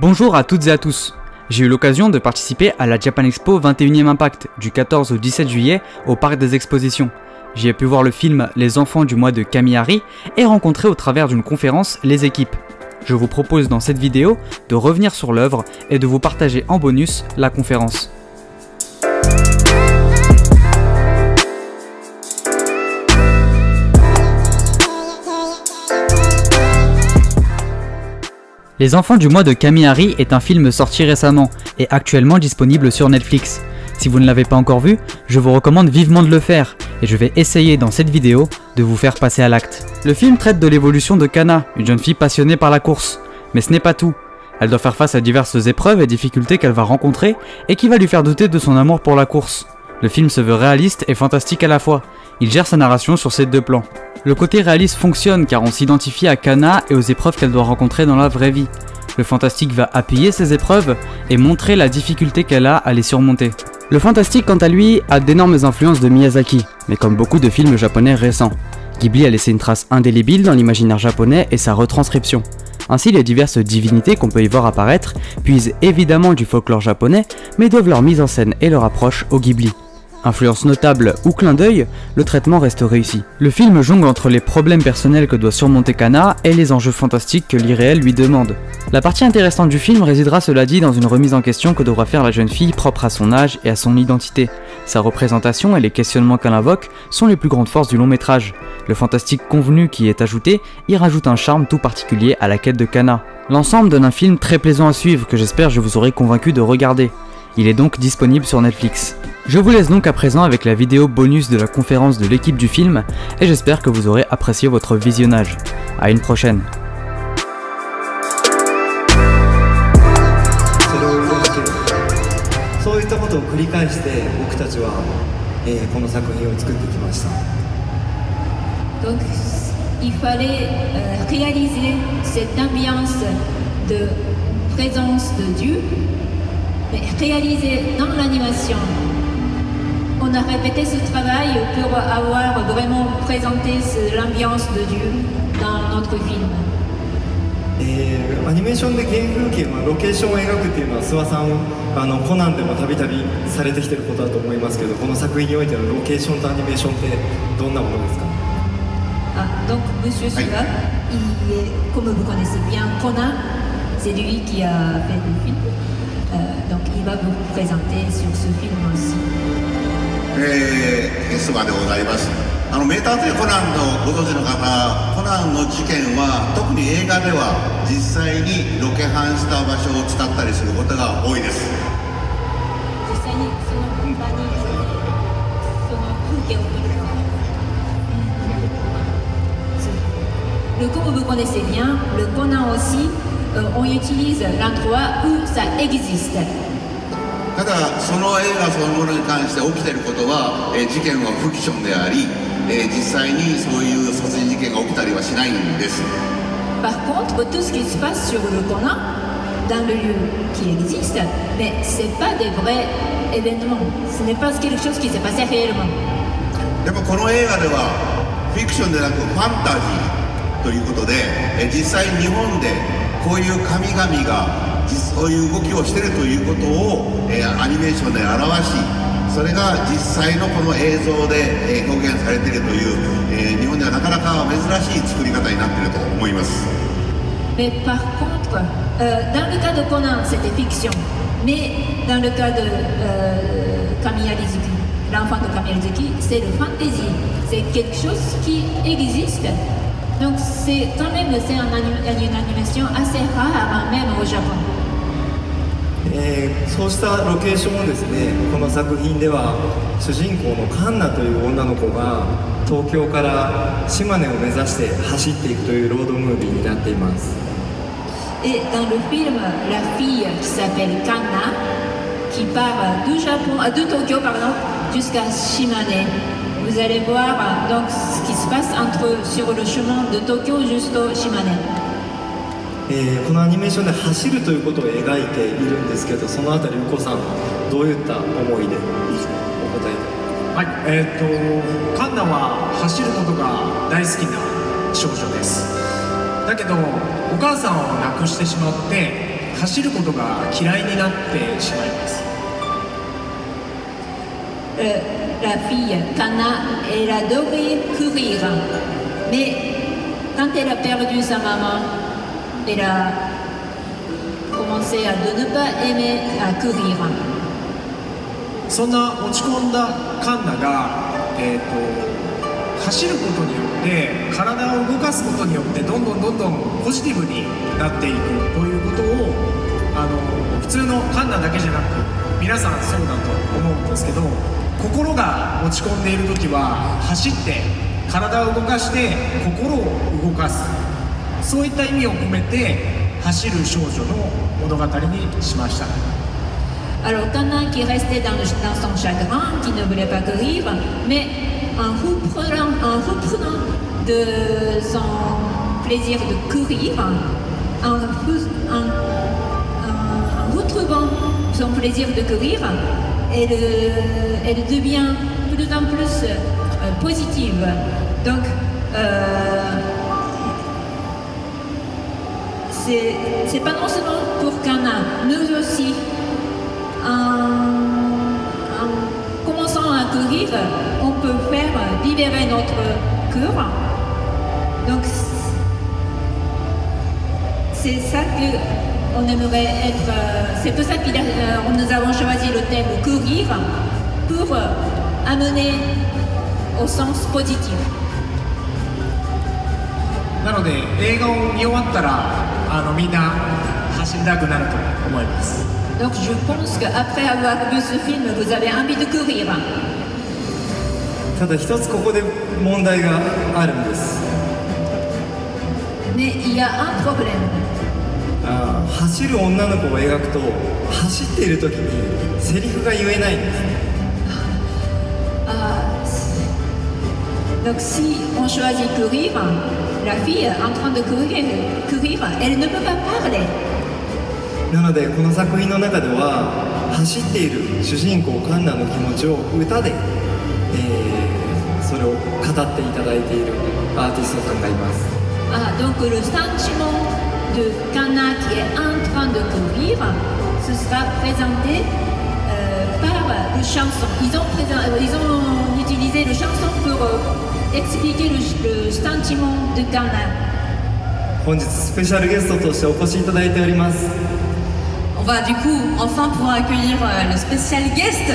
Bonjour à toutes et à tous. J'ai eu l'occasion de participer à la Japan Expo 21e Impact du 14 au 17 juillet au Parc des Expositions. J'y ai pu voir le film Les enfants du mois de Kamihari et rencontrer au travers d'une conférence les équipes. Je vous propose dans cette vidéo de revenir sur l'œuvre et de vous partager en bonus la conférence. Les enfants du mois de Kamihari est un film sorti récemment et actuellement disponible sur Netflix. Si vous ne l'avez pas encore vu, je vous recommande vivement de le faire et je vais essayer dans cette vidéo de vous faire passer à l'acte. Le film traite de l'évolution de Kana, une jeune fille passionnée par la course. Mais ce n'est pas tout. Elle doit faire face à diverses épreuves et difficultés qu'elle va rencontrer et qui va lui faire douter de son amour pour la course. Le film se veut réaliste et fantastique à la fois. Il gère sa narration sur ces deux plans. Le côté réaliste fonctionne car on s'identifie à Kana et aux épreuves qu'elle doit rencontrer dans la vraie vie. Le fantastique va appuyer ces épreuves et montrer la difficulté qu'elle a à les surmonter. Le fantastique quant à lui a d'énormes influences de Miyazaki, mais comme beaucoup de films japonais récents. Ghibli a laissé une trace indélébile dans l'imaginaire japonais et sa retranscription. Ainsi, les diverses divinités qu'on peut y voir apparaître puisent évidemment du folklore japonais, mais doivent leur mise en scène et leur approche au Ghibli. Influence notable ou clin d'œil, le traitement reste réussi. Le film jongle entre les problèmes personnels que doit surmonter Kana et les enjeux fantastiques que l'irréel lui demande. La partie intéressante du film résidera cela dit dans une remise en question que devra faire la jeune fille propre à son âge et à son identité. Sa représentation et les questionnements qu'elle invoque sont les plus grandes forces du long métrage. Le fantastique convenu qui y est ajouté y rajoute un charme tout particulier à la quête de Kana. L'ensemble donne un film très plaisant à suivre que j'espère je vous aurai convaincu de regarder. Il est donc disponible sur Netflix. Je vous laisse donc à présent avec la vidéo bonus de la conférence de l'équipe du film et j'espère que vous aurez apprécié votre visionnage. À une prochaine. そういったことを繰り返して僕たちは、この作品を作ってきました。 Donc il fallait réaliser cette ambiance de présence de Dieu, mais réaliser dans l'animation. On a répété ce travail pour avoir vraiment présenté l'ambiance de Dieu dans notre film. アニメーションで原風景のロケーションを描くっていうのは諏訪さんコナンでもたびたびされてきてることだと思いますけど、この作品においてのロケーションとアニメーションってどんなものですか？ Donc Monsieur Suga, comme vous connaissez bien Conan, c'est lui qui a fait le film. Donc il va vous présenter sur ce film aussi. スバでございます。名探偵コナンのご存知の方、コナンの事件は特に映画では実際にロケハンした場所を使ったりすることが多いです。実際にその場にその風景を見る。Comme vous connaissez bien, le Conan aussi, on utilise l'endroit où ça existe. ただその映画そのものに関して起きていることは、事件はフィクションであり、実際にそういう殺人事件が起きたりはしないんです。 Par contre, tout ce qui se passe sur le Conan, dans le lieu qui existe, mais c'est pas des vrais événements. Ce n'est pas quelque chose qui s'est passé réellement. でもこの映画ではフィクションでなくファンタジーということで、実際日本でこういう神々がそういう動きをしているということを、アニメーションで表し、それが実際のこの映像で、表現されているという、日本ではなかなか珍しい作り方になっていると思います。 Mais par contre, dans le cas de Conan, c'était fiction. Mais dans le cas de Kamiya Rizuki, l'enfant de Kamiya Rizuki, c'est le fantasy. C'est quelque chose qui existe. Donc c'est quand même une animation assez rare, même au Japon. そうしたロケーションをですね、この作品では主人公のカンナという女の子が東京から島根を目指して走っていくというロードムービーになっています。 Et dans le film, la fille qui s'appelle Kanna, qui part du Japon, de Tokyo pardon, jusqu'à Shimane. Vous allez voir donc ce qui se passe sur le chemin de Tokyo jusqu'au Shimane. このアニメーションで走るということを描いているんですけど、そのあたり右近さんどういった思いでお答え？はい、カンナは走ることが大好きな少女です。だけどお母さんを亡くしてしまって走ることが嫌いになってしまいます。La fille Kana, elle adorait courir, mais quand elle a perdu sa maman, elle a commencé à ne pas aimer à courir. そんな落ち込んだカンナが、走ることによって体を動かすことによってどんどんポジティブになっていくということを普通のカンナだけじゃなく皆さんそうだと思うんですけど、心が落ち込んでいる時は走って体を動かして心を動かす、そういった意味を込めて走る少女の物語にしました。Alors Kana qui restait dans son chagrin, qui ne voulait pas courir, mais en reprenant de son plaisir de courir, en retrouvant son plaisir de courir, elle devient de plus en plus positive. Donc, c'est pas non seulement pour Kana, nous aussi, en commençant à courir, on peut faire libérer notre cœur. Donc, c'est ça que on aimerait être. C'est pour ça que nous avons choisi le thème courir pour amener au sens positif. なので映画を見終わったらみんな走りたくなると思います。Donc je pense qu'après avoir vu ce film, vous avez envie de courir. ただ一つここで問題があるんです。 Mais il y a un problème. 走る女の子を描くと走っている時にセリフが言えないんです。 Donc si on choisit courir, la fille en train de courir, elle ne peut pas parler. なのでこの作品の中では走っている主人公カンナの気持ちを歌で、それを語っていただいているアーティストさんがいます。 Donc le sentiment de Kana qui est en train de courir, ce sera présenté par le chanson. Ils ont utilisé le chanson pour expliquer le sentiment de Kana. 本日スペシャルゲストとしてお越しいただいております。 On va du coup enfin pouvoir accueillir le spécial guest